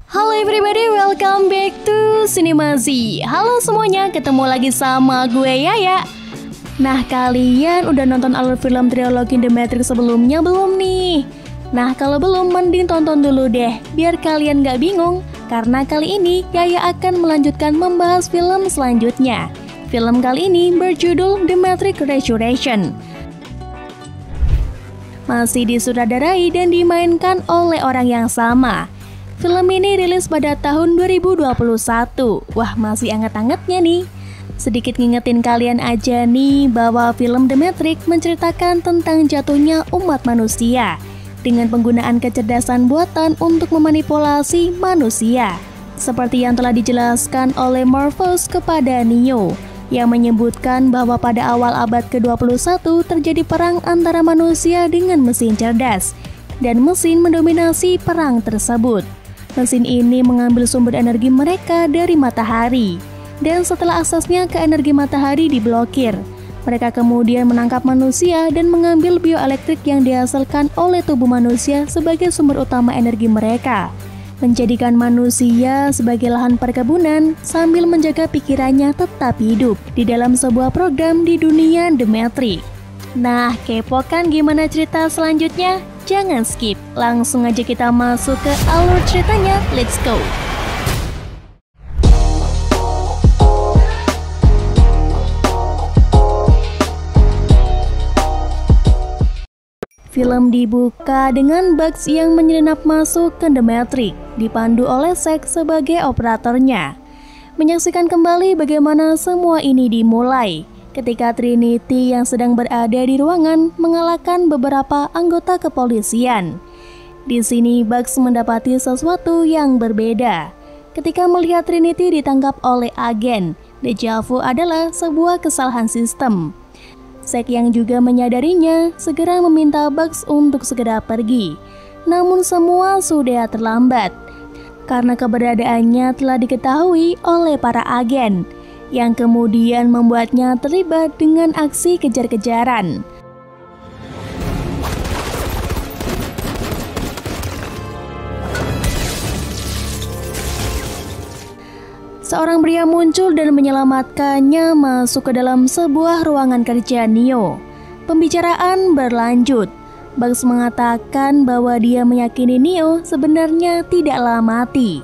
Halo everybody, welcome back to Cinemasi. Halo semuanya, ketemu lagi sama gue Yaya. Nah, kalian udah nonton alur film trilogi The Matrix sebelumnya belum nih? Nah, kalau belum, mending tonton dulu deh, biar kalian gak bingung. Karena kali ini Yaya akan melanjutkan membahas film selanjutnya. Film kali ini berjudul The Matrix Resurrection. Masih disutradarai dan dimainkan oleh orang yang sama. Film ini rilis pada tahun 2021. Wah, masih anget-angetnya nih. Sedikit ngingetin kalian aja nih bahwa film The Matrix menceritakan tentang jatuhnya umat manusia dengan penggunaan kecerdasan buatan untuk memanipulasi manusia. Seperti yang telah dijelaskan oleh Morpheus kepada Neo, yang menyebutkan bahwa pada awal abad ke-21 terjadi perang antara manusia dengan mesin cerdas, dan mesin mendominasi perang tersebut. Mesin ini mengambil sumber energi mereka dari matahari, dan setelah aksesnya ke energi matahari diblokir, mereka kemudian menangkap manusia dan mengambil bioelektrik yang dihasilkan oleh tubuh manusia sebagai sumber utama energi mereka, menjadikan manusia sebagai lahan perkebunan sambil menjaga pikirannya tetap hidup di dalam sebuah program di dunia The Matrix. Nah, kepo kan gimana cerita selanjutnya? Jangan skip, langsung aja kita masuk ke alur ceritanya, let's go! Film dibuka dengan Bugs yang menyelinap masuk ke The Matrix, dipandu oleh Zack sebagai operatornya. Menyaksikan kembali bagaimana semua ini dimulai ketika Trinity yang sedang berada di ruangan mengalahkan beberapa anggota kepolisian. Di sini Bugs mendapati sesuatu yang berbeda. Ketika melihat Trinity ditangkap oleh agen, Deja Vu adalah sebuah kesalahan sistem. Zack yang juga menyadarinya segera meminta Bugs untuk segera pergi. Namun semua sudah terlambat karena keberadaannya telah diketahui oleh para agen, yang kemudian membuatnya terlibat dengan aksi kejar-kejaran. Seorang pria muncul dan menyelamatkannya masuk ke dalam sebuah ruangan kerja Neo. Pembicaraan berlanjut. Bugs mengatakan bahwa dia meyakini Neo sebenarnya tidaklah mati.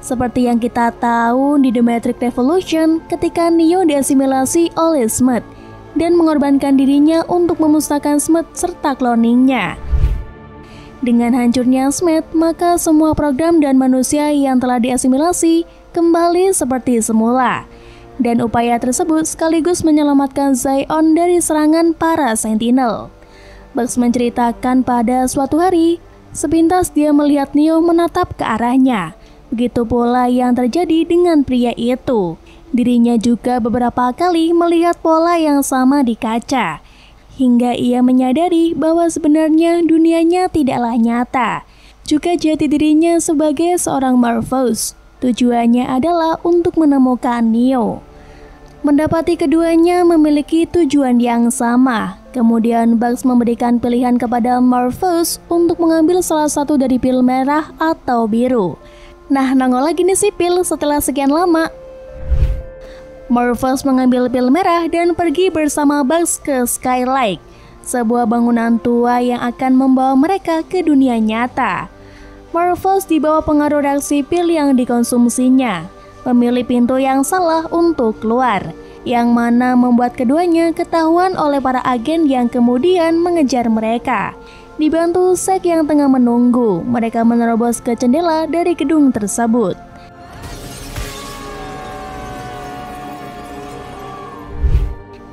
Seperti yang kita tahu di The Matrix Revolution ketika Neo diasimilasi oleh Smith dan mengorbankan dirinya untuk memusnahkan Smith serta cloningnya. Dengan hancurnya Smith, maka semua program dan manusia yang telah diasimilasi kembali seperti semula, dan upaya tersebut sekaligus menyelamatkan Zion dari serangan para Sentinel. Bugs menceritakan pada suatu hari, sepintas dia melihat Neo menatap ke arahnya. Begitu pula yang terjadi dengan pria itu. Dirinya juga beberapa kali melihat pola yang sama di kaca, hingga ia menyadari bahwa sebenarnya dunianya tidaklah nyata. Juga jati dirinya sebagai seorang Morpheus. Tujuannya adalah untuk menemukan Neo. Mendapati keduanya memiliki tujuan yang sama. Kemudian Bugs memberikan pilihan kepada Morpheus untuk mengambil salah satu dari pil merah atau biru. Nah, nongol lagi nih si pil setelah sekian lama. Morpheus mengambil pil merah dan pergi bersama Bugs ke Skylight, sebuah bangunan tua yang akan membawa mereka ke dunia nyata. Morpheus dibawa pengaruh reaksi pil yang dikonsumsinya, memilih pintu yang salah untuk keluar, yang mana membuat keduanya ketahuan oleh para agen yang kemudian mengejar mereka. Dibantu Zack yang tengah menunggu, mereka menerobos ke jendela dari gedung tersebut.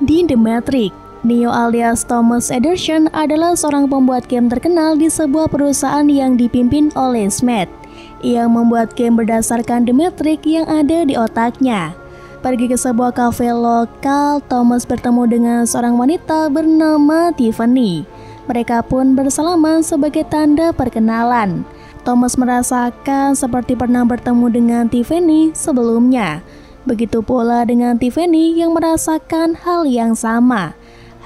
Di The Matrix, Neo alias Thomas Ederson adalah seorang pembuat game terkenal di sebuah perusahaan yang dipimpin oleh Smith. Ia membuat game berdasarkan The Matrix yang ada di otaknya. Pergi ke sebuah kafe lokal, Thomas bertemu dengan seorang wanita bernama Tiffany. Mereka pun bersalaman sebagai tanda perkenalan. Thomas merasakan seperti pernah bertemu dengan Tiffany sebelumnya. Begitu pula dengan Tiffany yang merasakan hal yang sama.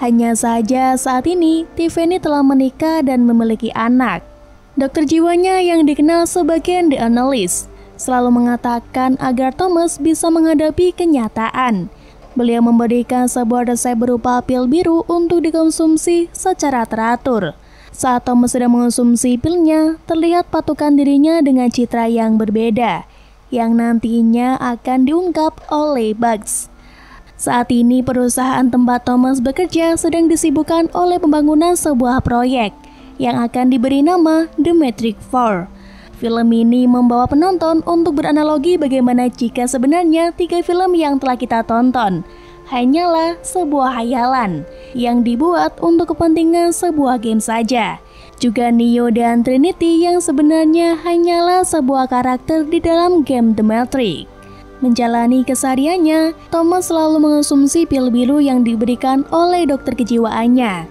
Hanya saja saat ini Tiffany telah menikah dan memiliki anak. Dokter jiwanya yang dikenal sebagai The Analyst selalu mengatakan agar Thomas bisa menghadapi kenyataan. Beliau memberikan sebuah resep berupa pil biru untuk dikonsumsi secara teratur. Saat Thomas sedang mengonsumsi pilnya, terlihat patukan dirinya dengan citra yang berbeda, yang nantinya akan diungkap oleh Bugs. Saat ini perusahaan tempat Thomas bekerja sedang disibukkan oleh pembangunan sebuah proyek yang akan diberi nama The Matrix 4. Film ini membawa penonton untuk beranalogi bagaimana jika sebenarnya 3 film yang telah kita tonton hanyalah sebuah hayalan yang dibuat untuk kepentingan sebuah game saja. Juga Neo dan Trinity yang sebenarnya hanyalah sebuah karakter di dalam game The Matrix. Menjalani kesehariannya, Thomas selalu mengonsumsi pil biru yang diberikan oleh dokter kejiwaannya.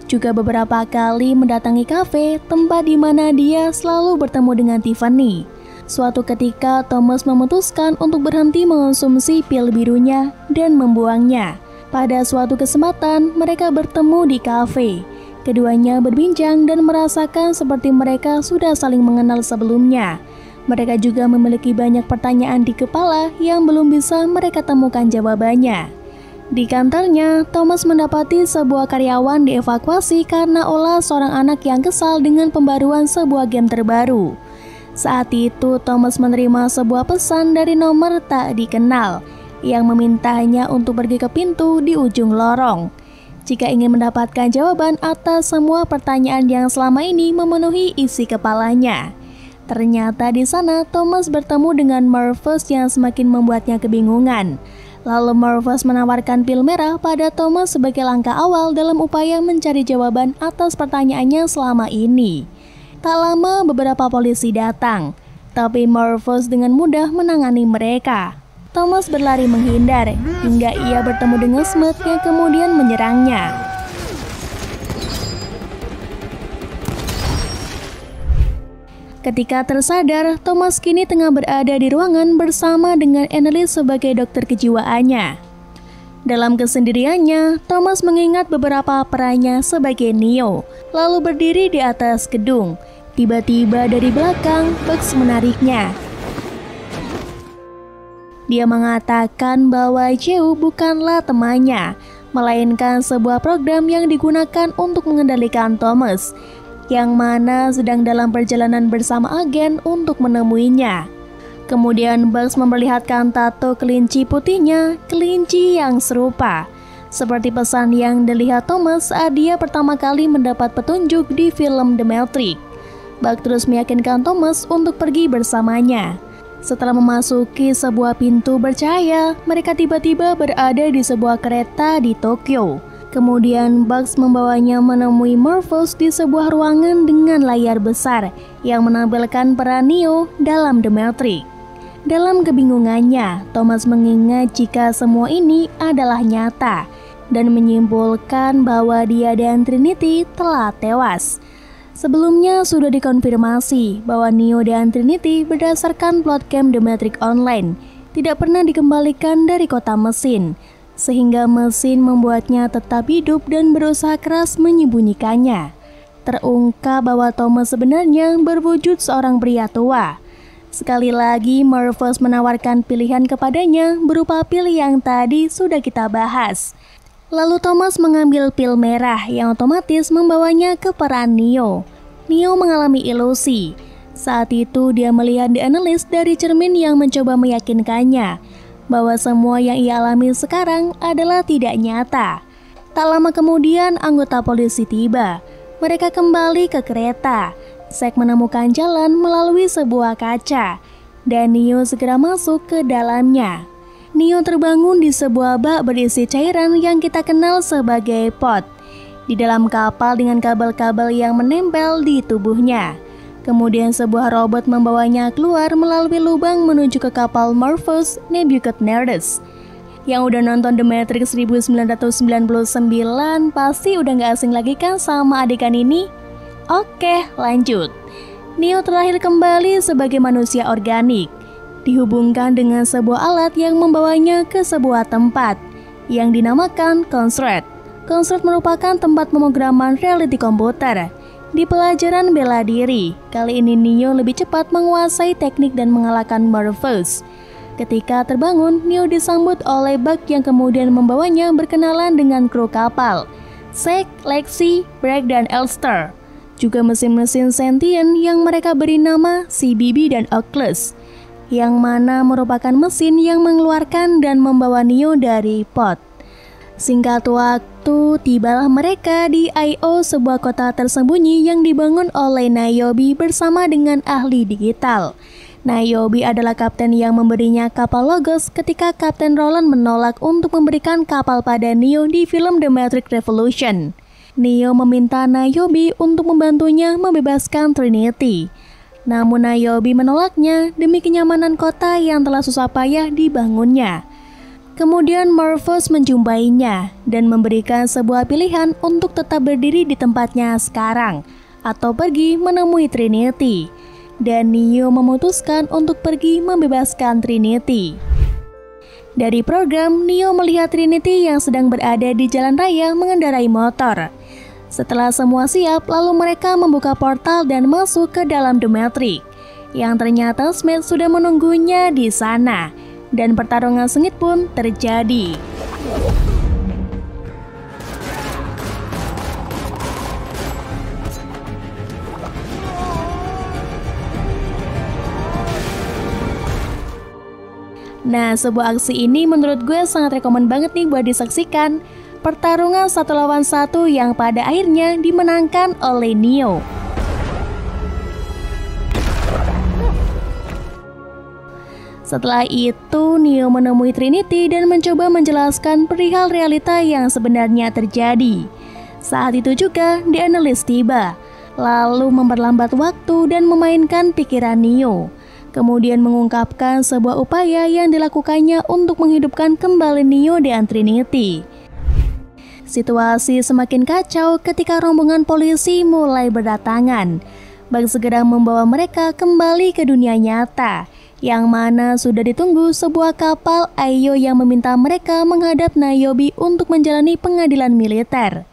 Juga beberapa kali mendatangi kafe, tempat di mana dia selalu bertemu dengan Tiffany. Suatu ketika, Thomas memutuskan untuk berhenti mengonsumsi pil birunya dan membuangnya. Pada suatu kesempatan, mereka bertemu di kafe. Keduanya berbincang dan merasakan seperti mereka sudah saling mengenal sebelumnya. Mereka juga memiliki banyak pertanyaan di kepala yang belum bisa mereka temukan jawabannya. Di kantornya, Thomas mendapati sebuah karyawan dievakuasi karena olah seorang anak yang kesal dengan pembaruan sebuah game terbaru. Saat itu, Thomas menerima sebuah pesan dari nomor tak dikenal yang memintanya untuk pergi ke pintu di ujung lorong jika ingin mendapatkan jawaban atas semua pertanyaan yang selama ini memenuhi isi kepalanya. Ternyata di sana Thomas bertemu dengan Morpheus yang semakin membuatnya kebingungan. Lalu Morpheus menawarkan pil merah pada Thomas sebagai langkah awal dalam upaya mencari jawaban atas pertanyaannya selama ini. Tak lama beberapa polisi datang, tapi Morpheus dengan mudah menangani mereka. Thomas berlari menghindar hingga ia bertemu dengan Smith yang kemudian menyerangnya. Ketika tersadar, Thomas kini tengah berada di ruangan bersama dengan Anneliese sebagai dokter kejiwaannya. Dalam kesendiriannya, Thomas mengingat beberapa perannya sebagai Neo, lalu berdiri di atas gedung. Tiba-tiba dari belakang, Bugs menariknya. Dia mengatakan bahwa Zeus bukanlah temannya, melainkan sebuah program yang digunakan untuk mengendalikan Thomas, yang mana sedang dalam perjalanan bersama agen untuk menemuinya. Kemudian Bugs memperlihatkan tato kelinci putihnya, kelinci yang serupa, seperti pesan yang dilihat Thomas saat dia pertama kali mendapat petunjuk di film The Matrix. Bugs terus meyakinkan Thomas untuk pergi bersamanya. Setelah memasuki sebuah pintu bercahaya, mereka tiba-tiba berada di sebuah kereta di Tokyo. Kemudian Bugs membawanya menemui Morpheus di sebuah ruangan dengan layar besar yang menampilkan peran Neo dalam The Matrix. Dalam kebingungannya, Thomas mengingat jika semua ini adalah nyata dan menyimpulkan bahwa dia dan Trinity telah tewas. Sebelumnya sudah dikonfirmasi bahwa Neo dan Trinity berdasarkan plot game The Matrix Online tidak pernah dikembalikan dari kota mesin, sehingga mesin membuatnya tetap hidup dan berusaha keras menyembunyikannya. Terungkap bahwa Thomas sebenarnya berwujud seorang pria tua. Sekali lagi Morpheus menawarkan pilihan kepadanya berupa pil yang tadi sudah kita bahas. Lalu Thomas mengambil pil merah yang otomatis membawanya ke peran Neo. Neo mengalami ilusi. Saat itu dia melihat The Anneliese dari cermin yang mencoba meyakinkannya bahwa semua yang ia alami sekarang adalah tidak nyata. Tak lama kemudian anggota polisi tiba. Mereka kembali ke kereta. Zack menemukan jalan melalui sebuah kaca dan Neo segera masuk ke dalamnya. Neo terbangun di sebuah bak berisi cairan yang kita kenal sebagai pot di dalam kapal dengan kabel-kabel yang menempel di tubuhnya. Kemudian sebuah robot membawanya keluar melalui lubang menuju ke kapal Morpheus Nebuchadnezzar. Yang udah nonton The Matrix 1999 pasti udah gak asing lagi kan sama adegan ini? Oke, lanjut. Neo terlahir kembali sebagai manusia organik, dihubungkan dengan sebuah alat yang membawanya ke sebuah tempat yang dinamakan Construct. Construct merupakan tempat pemrograman reality komputer Di pelajaran bela diri, kali ini Neo lebih cepat menguasai teknik dan mengalahkan Morpheus. Ketika terbangun, Neo disambut oleh Bug yang kemudian membawanya berkenalan dengan kru kapal, Zack, Lexi, Bragg, dan Elster. Juga mesin-mesin sentient yang mereka beri nama CBB dan Oculus, yang mana merupakan mesin yang mengeluarkan dan membawa Neo dari pod. Singkat waktu, tibalah mereka di I.O., sebuah kota tersembunyi yang dibangun oleh Niobe bersama dengan ahli digital. Niobe adalah kapten yang memberinya kapal Logos ketika Kapten Roland menolak untuk memberikan kapal pada Neo di film The Matrix Revolution. Neo meminta Niobe untuk membantunya membebaskan Trinity. Namun Niobe menolaknya demi kenyamanan kota yang telah susah payah dibangunnya. Kemudian Morpheus menjumpainya dan memberikan sebuah pilihan untuk tetap berdiri di tempatnya sekarang atau pergi menemui Trinity. Dan Neo memutuskan untuk pergi membebaskan Trinity. Dari program, Neo melihat Trinity yang sedang berada di jalan raya mengendarai motor. Setelah semua siap, lalu mereka membuka portal dan masuk ke dalam The Matrix, yang ternyata Smith sudah menunggunya di sana. Dan pertarungan sengit pun terjadi. Nah, sebuah aksi ini menurut gue sangat rekomen banget nih buat disaksikan. Pertarungan 1 lawan 1 yang pada akhirnya dimenangkan oleh Neo. Setelah itu, Neo menemui Trinity dan mencoba menjelaskan perihal realita yang sebenarnya terjadi. Saat itu juga, The Analyst tiba, lalu memperlambat waktu dan memainkan pikiran Neo. Kemudian mengungkapkan sebuah upaya yang dilakukannya untuk menghidupkan kembali Neo dan Trinity. Situasi semakin kacau ketika rombongan polisi mulai berdatangan. Bug segera membawa mereka kembali ke dunia nyata, yang mana sudah ditunggu sebuah kapal I.O. yang meminta mereka menghadap Niobe untuk menjalani pengadilan militer.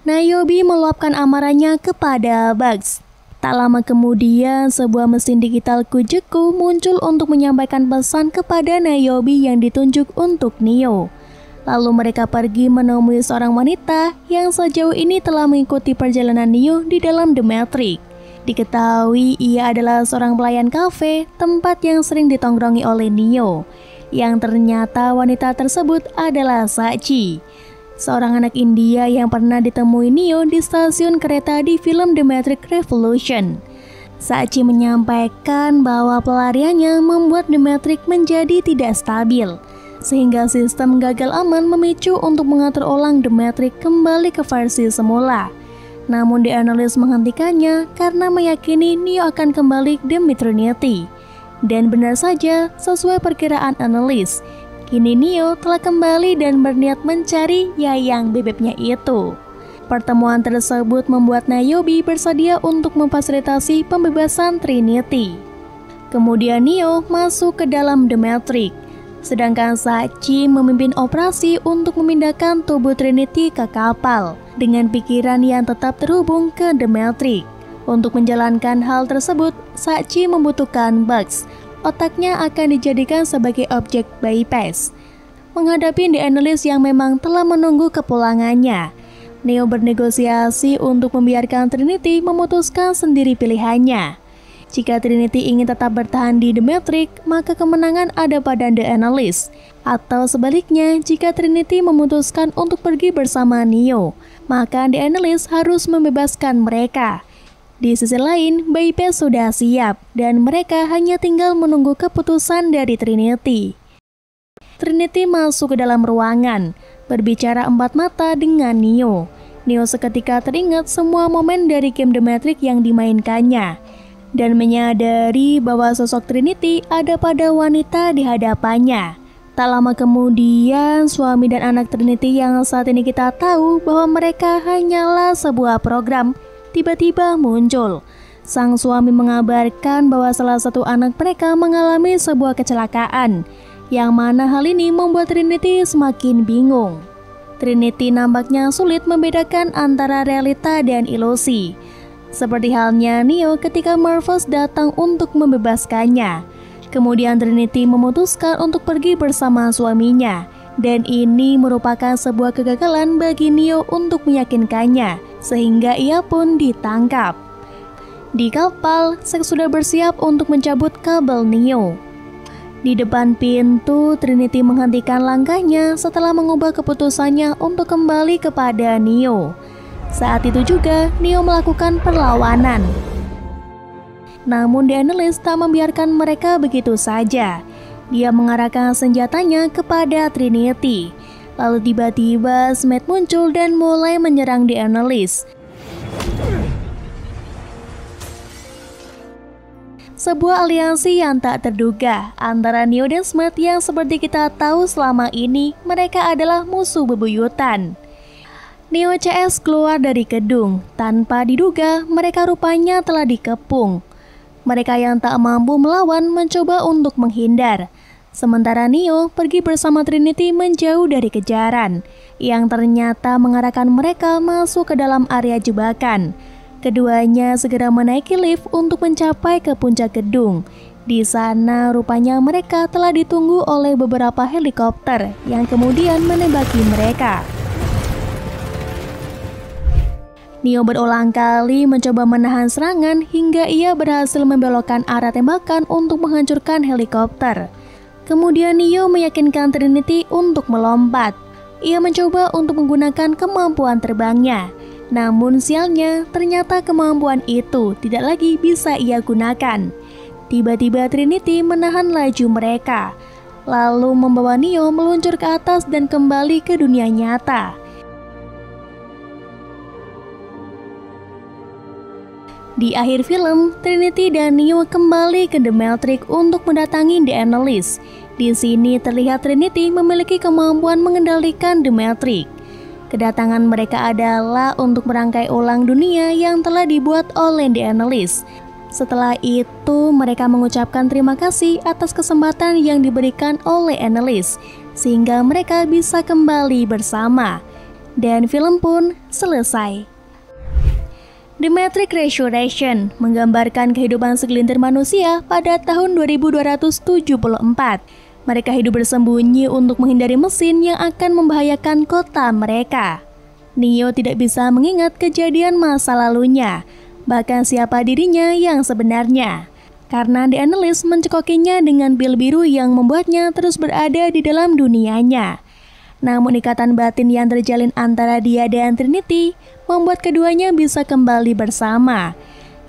Niobe meluapkan amarahnya kepada Bugs. Tak lama kemudian, sebuah mesin digital Kujuku muncul untuk menyampaikan pesan kepada Niobe yang ditunjuk untuk Neo. Lalu mereka pergi menemui seorang wanita yang sejauh ini telah mengikuti perjalanan Neo di dalam The Matrix. Diketahui ia adalah seorang pelayan kafe, tempat yang sering ditongkrongi oleh Neo. Yang ternyata wanita tersebut adalah Sachi, seorang anak India yang pernah ditemui Neo di stasiun kereta di film The Matrix Revolution. Sachi menyampaikan bahwa pelariannya membuat The Matrix menjadi tidak stabil, sehingga sistem gagal aman memicu untuk mengatur ulang The Matrix kembali ke versi semula. Namun The Analyst menghentikannya karena meyakini Neo akan kembali demi Trinity. Dan benar saja, sesuai perkiraan Analyst, kini Neo telah kembali dan berniat mencari yayang bebeknya itu. Pertemuan tersebut membuat Niobe bersedia untuk memfasilitasi pembebasan Trinity. Kemudian Neo masuk ke dalam The Matrix, sedangkan Sachi memimpin operasi untuk memindahkan tubuh Trinity ke kapal dengan pikiran yang tetap terhubung ke The Matrix. Untuk menjalankan hal tersebut, Sachi membutuhkan Bugs. Otaknya akan dijadikan sebagai objek bypass. Menghadapi The Analyst yang memang telah menunggu kepulangannya, Neo bernegosiasi untuk membiarkan Trinity memutuskan sendiri pilihannya. Jika Trinity ingin tetap bertahan di The Matrix, maka kemenangan ada pada The Analyst. Atau sebaliknya, jika Trinity memutuskan untuk pergi bersama Neo, maka The Analyst harus membebaskan mereka. Di sisi lain, bypass sudah siap dan mereka hanya tinggal menunggu keputusan dari Trinity. Trinity masuk ke dalam ruangan, berbicara empat mata dengan Neo. Neo seketika teringat semua momen dari game The Matrix yang dimainkannya, dan menyadari bahwa sosok Trinity ada pada wanita di hadapannya. Tak lama kemudian, suami dan anak Trinity yang saat ini kita tahu bahwa mereka hanyalah sebuah program, tiba-tiba muncul. Sang suami mengabarkan bahwa salah satu anak mereka mengalami sebuah kecelakaan, yang mana hal ini membuat Trinity semakin bingung. Trinity nampaknya sulit membedakan antara realita dan ilusi. Seperti halnya Neo ketika Marvelous datang untuk membebaskannya. Kemudian Trinity memutuskan untuk pergi bersama suaminya. Dan ini merupakan sebuah kegagalan bagi Neo untuk meyakinkannya, sehingga ia pun ditangkap. Di kapal, Zack sudah bersiap untuk mencabut kabel Neo. Di depan pintu, Trinity menghentikan langkahnya setelah mengubah keputusannya untuk kembali kepada Neo. Saat itu juga, Neo melakukan perlawanan. Namun The Analyst tak membiarkan mereka begitu saja. Dia mengarahkan senjatanya kepada Trinity. Lalu tiba-tiba Smith muncul dan mulai menyerang The Analyst. Sebuah aliansi yang tak terduga antara Neo dan Smith yang seperti kita tahu selama ini mereka adalah musuh bebuyutan. Neo CS keluar dari gedung. Tanpa diduga, mereka rupanya telah dikepung. Mereka yang tak mampu melawan mencoba untuk menghindar. Sementara Neo pergi bersama Trinity menjauh dari kejaran, yang ternyata mengarahkan mereka masuk ke dalam area jebakan. Keduanya segera menaiki lift untuk mencapai ke puncak gedung. Di sana rupanya mereka telah ditunggu oleh beberapa helikopter yang kemudian menembaki mereka. Neo berulang kali mencoba menahan serangan hingga ia berhasil membelokkan arah tembakan untuk menghancurkan helikopter. Kemudian Neo meyakinkan Trinity untuk melompat. Ia mencoba untuk menggunakan kemampuan terbangnya. Namun sialnya, ternyata kemampuan itu tidak lagi bisa ia gunakan. Tiba-tiba Trinity menahan laju mereka, lalu membawa Neo meluncur ke atas dan kembali ke dunia nyata. Di akhir film, Trinity dan Neo kembali ke The Matrix untuk mendatangi The Analyst. Di sini terlihat Trinity memiliki kemampuan mengendalikan The Matrix. Kedatangan mereka adalah untuk merangkai ulang dunia yang telah dibuat oleh The Analyst. Setelah itu, mereka mengucapkan terima kasih atas kesempatan yang diberikan oleh Analyst, sehingga mereka bisa kembali bersama. Dan film pun selesai. The Matrix Resurrection menggambarkan kehidupan segelintir manusia pada tahun 2274. Mereka hidup bersembunyi untuk menghindari mesin yang akan membahayakan kota mereka. Neo tidak bisa mengingat kejadian masa lalunya, bahkan siapa dirinya yang sebenarnya. Karena The Analyst mencekokinya dengan pil biru yang membuatnya terus berada di dalam dunianya. Namun ikatan batin yang terjalin antara dia dan Trinity membuat keduanya bisa kembali bersama,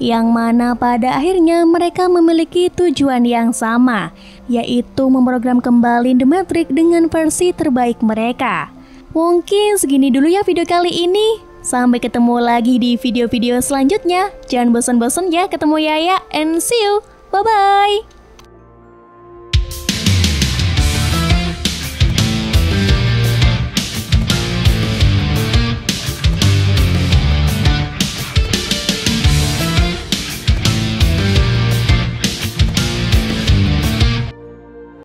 yang mana pada akhirnya mereka memiliki tujuan yang sama, yaitu memprogram kembali The Matrix dengan versi terbaik mereka. Mungkin segini dulu ya video kali ini. Sampai ketemu lagi di video-video selanjutnya. Jangan bosan-bosan ya ketemu Yaya, and see you. Bye-bye.